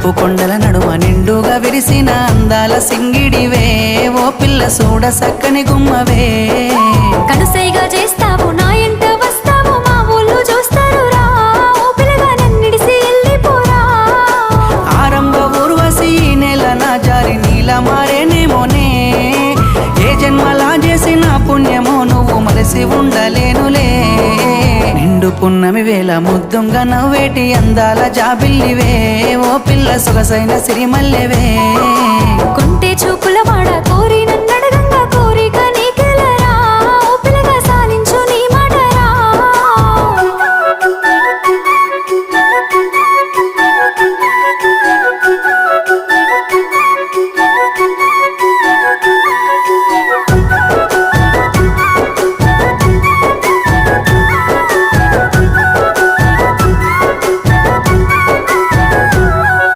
ముప్పు కొండల నడుమ నిండుగా విరిసిన అందాల సింగిడివే ఓ పిల్ల సూడ సక్కని గుమ్మవే కనుసైగా చేస్తావు నా ఎంట వస్తావు మా ఊళ్ళు చూస్తారు రా ఓ పిల్లగా నన్నిడిసి వెళ్ళిపోరా ఆరంభ ఊర్వశి ఈ నెల నా జారి నీల మారేనేమోనే ఏ జన్మలా చేసిన పుణ్యమో నువ్వు మలసి ఉండలేనులే నిండు పున్నమి వేళ ముద్దుంగా నవ్వేటి అందాల జాబిల్లివే ఓ పిల్ల సొగసైన సిరిమల్లెవే